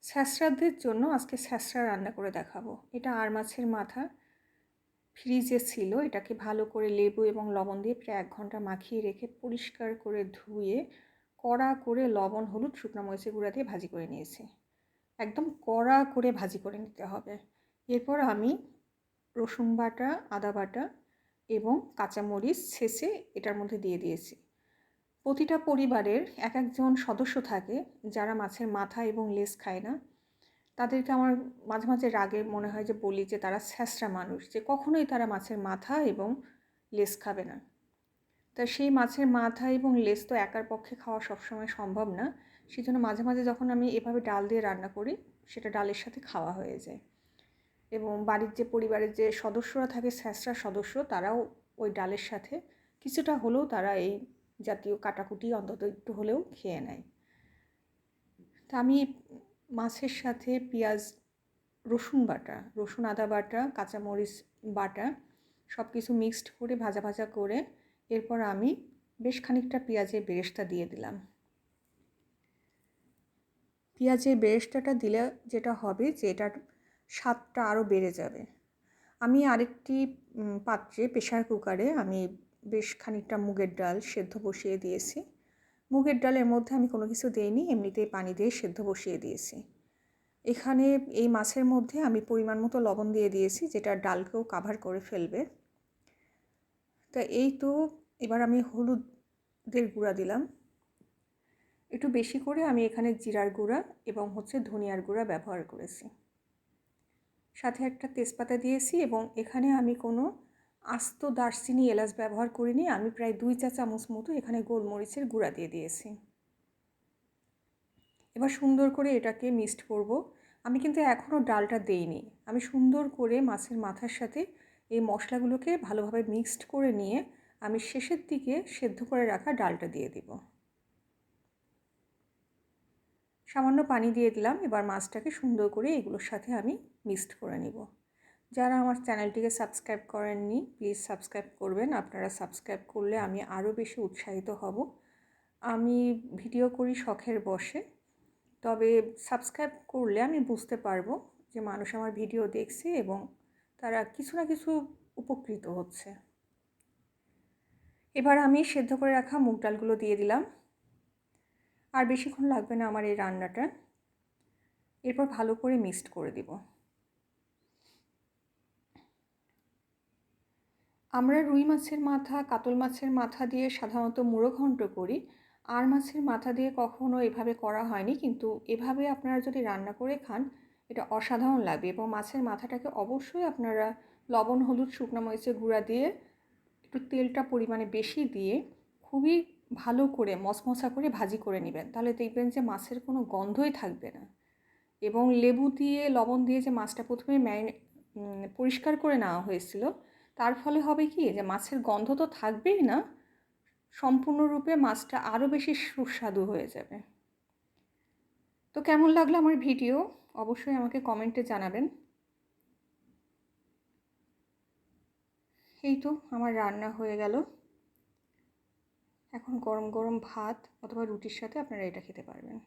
স্যাঁচড়াদের জন্য আজকে স্যাঁচড়া রান্না করে দেখাবো। এটা আর মাছের মাথা ফ্রিজে ছিল। এটাকে ভালো করে লেবু এবং লবণ দিয়ে প্রায় 1 ঘন্টা মাখিয়ে রেখে পরিষ্কার করে ধুয়ে কড়া করে লবণ, হলুদ, শুকনো মরিচের গুঁড়া দিয়ে ভাজি করে নিয়েছি। একদম কড়া করে ভাজি করে নিতে হবে। এরপর আমি রসুন বাটা, আদা বাটা এবং কাঁচামরিচ ছেঁচে এটার মধ্যে দিয়ে দিয়েছি। প্রতিটা পরিবারের এক একজন সদস্য থাকে যারা মাছের মাথা এবং লেজ খায় না। তাদেরকে আমার মাঝে মাঝে রাগে মনে হয় যে বলি যে তারা ছ্যাঁচড়া মানুষ, যে কখনোই তারা মাছের মাথা এবং লেজ খাবে না। তা সেই মাছের মাথা এবং লেজ তো একার পক্ষে খাওয়া সবসময় সম্ভব না। সেই জন্য মাঝে মাঝে যখন আমি এভাবে ডাল দিয়ে রান্না করি, সেটা ডালের সাথে খাওয়া হয়ে যায়। এবং বাড়ির যে পরিবারের যে সদস্যরা থাকে ছ্যাঁচড়া সদস্য, তারাও ওই ডালের সাথে কিছুটা হলেও তারা এই জাতীয় কাটাকুটি অন্তত একটু হলেও খেয়ে নেয়। তা আমি মাছের সাথে পেঁয়াজ, রসুন বাটা, রসুন আদা বাটা, কাঁচামরিচ বাটা সব কিছু মিক্সড করে ভাজা ভাজা করে এরপর আমি বেশ খানিকটা পেঁয়াজের বেরেস্তা দিয়ে দিলাম। পেঁয়াজের বেরেস্তাটা দিলে যেটা হবে যে এটার স্বাদটা আরও বেড়ে যাবে। আমি আরেকটি পাত্রে প্রেশার কুকারে আমি বেশ খানিকটা মুগের ডাল সেদ্ধ বসিয়ে দিয়েছি। মুগের ডালের মধ্যে আমি কোনো কিছু দিইনি, এমনিতেই পানি দিয়ে সেদ্ধ বসিয়ে দিয়েছি। এখানে এই মাছের মধ্যে আমি পরিমাণ মতো লবণ দিয়ে দিয়েছি, যেটা ডালকেও কাভার করে ফেলবে। তা এই তো এবার আমি হলুদের গুঁড়া দিলাম একটু বেশি করে। আমি এখানে জিরার গুঁড়া এবং ধনিয়ার গুঁড়া ব্যবহার করেছি। সাথে একটা তেজপাতা দিয়েছি এবং এখানে আমি কোনো আস্ত দারচিনি, এলাচ ব্যবহার করিনি। আমি প্রায় 2 চা চামচ মতো এখানে গোলমরিচের গুঁড়া দিয়ে দিয়েছি। এবার সুন্দর করে এটাকে মিক্সড করব। আমি কিন্তু এখনও ডালটা দেইনি। আমি সুন্দর করে মাছের মাথার সাথে এই মশলাগুলোকে ভালোভাবে মিক্সড করে নিয়ে আমি শেষের দিকে সেদ্ধ করে রাখা ডালটা দিয়ে দিব। সামান্য পানি দিয়ে দিলাম। এবার মাছটাকে সুন্দর করে এগুলোর সাথে আমি মিক্সড করে নিব। যারা আমার চ্যানেলটিকে সাবস্ক্রাইব করেননি, প্লিজ সাবস্ক্রাইব করবেন। আপনারা সাবস্ক্রাইব করলে আমি আরও বেশি উৎসাহিত হব। আমি ভিডিও করি শখের বশে, তবে সাবস্ক্রাইব করলে আমি বুঝতে পারবো যে মানুষ আমার ভিডিও দেখছে এবং তারা কিছু না কিছু উপকৃত হচ্ছে। এবার আমি সেদ্ধ করে রাখা মুগ ডালগুলো দিয়ে দিলাম। আর বেশিক্ষণ লাগবে না আমার এই রান্নাটা। এরপর ভালো করে মিক্সড করে দিব। আমরা রুই মাছের মাথা, কাতল মাছের মাথা দিয়ে সাধারণত মুড়ো ঘন্ট করি। আর মাছের মাথা দিয়ে কখনো এভাবে করা হয়নি, কিন্তু এভাবে আপনারা যদি রান্না করে খান এটা অসাধারণ লাগবে। এবং মাছের মাথাটাকে অবশ্যই আপনারা লবণ, হলুদ, শুকনো মরিচের গুঁড়া দিয়ে একটু তেলটা পরিমাণে বেশি দিয়ে খুবই ভালো করে মশমশা করে ভাজি করে নেবেন। তাহলে দেখবেন যে মাছের কোনো গন্ধই থাকবে না। এবং লেবু দিয়ে, লবণ দিয়ে যে মাছটা প্রথমে পরিষ্কার করে নেওয়া হয়েছিল, তার ফলে হবে কি যে মাছের গন্ধ তো থাকবেই না, সম্পূর্ণরূপে মাছটা আরও বেশি সুস্বাদু হয়ে যাবে। তো কেমন লাগলো আমার ভিডিও অবশ্যই আমাকে কমেন্টে জানাবেন। এই তো আমার রান্না হয়ে গেল। এখন গরম গরম ভাত অথবা রুটির সাথে আপনারা এটা খেতে পারবেন।